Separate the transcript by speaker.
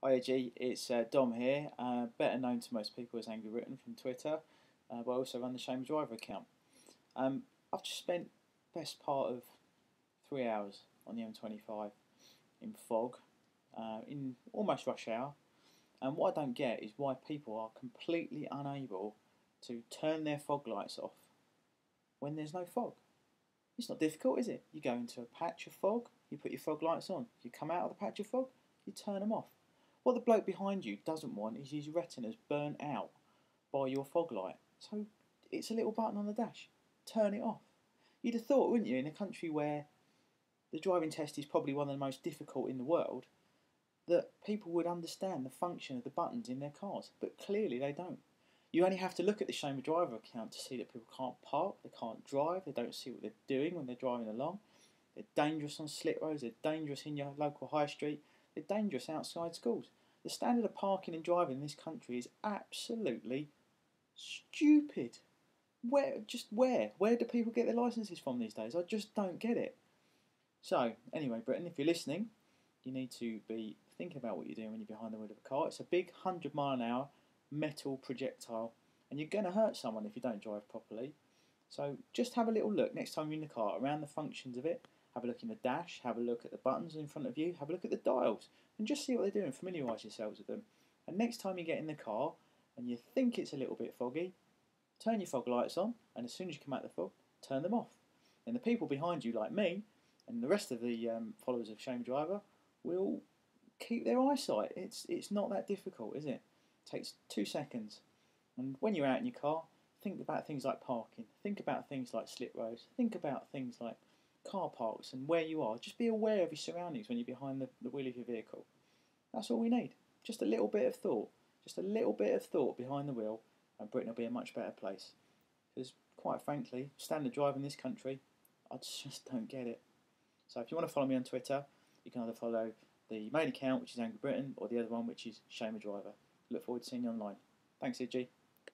Speaker 1: IDGI, it's Dom here, better known to most people as Angry Written from Twitter, but I also run the Shame Driver account. I've just spent best part of 3 hours on the M25 in fog, in almost rush hour, and what I don't get is why people are completely unable to turn their fog lights off when there's no fog. It's not difficult, is it? You go into a patch of fog, you put your fog lights on. If you come out of the patch of fog, you turn them off. What the bloke behind you doesn't want is his retina's burnt out by your fog light. So it's a little button on the dash. Turn it off. You'd have thought, wouldn't you, in a country where the driving test is probably one of the most difficult in the world, that people would understand the function of the buttons in their cars. But clearly they don't. You only have to look at the Shame Driver account to see that people can't park, they can't drive, they don't see what they're doing when they're driving along. They're dangerous on slit roads, they're dangerous in your local high street, they're dangerous outside schools. The standard of parking and driving in this country is absolutely stupid. Where do people get their licences from these days? I just don't get it. So, anyway, Britain, if you're listening, you need to be thinking about what you're doing when you're behind the wheel of a car. It's a big 100-mile-an-hour metal projectile, and you're going to hurt someone if you don't drive properly. So just have a little look next time you're in the car around the functions of it. Have a look in the dash, have a look at the buttons in front of you, have a look at the dials, and just see what they're doing. Familiarise yourselves with them. And next time you get in the car and you think it's a little bit foggy, turn your fog lights on, and as soon as you come out of the fog, turn them off. And the people behind you, like me, and the rest of the followers of Shame Driver, will keep their eyesight. It's not that difficult, is it? It takes 2 seconds. And when you're out in your car, think about things like parking. Think about things like slit roads. Think about things like car parks and where you are. Just be aware of your surroundings when you're behind the wheel of your vehicle. That's all we need. Just a little bit of thought. Just a little bit of thought behind the wheel, and Britain will be a much better place. Because, quite frankly, standard drive in this country, I just don't get it. So if you want to follow me on Twitter, you can either follow the main account, which is Angry Britain, or the other one, which is Shame Driver. Look forward to seeing you online. Thanks, EG.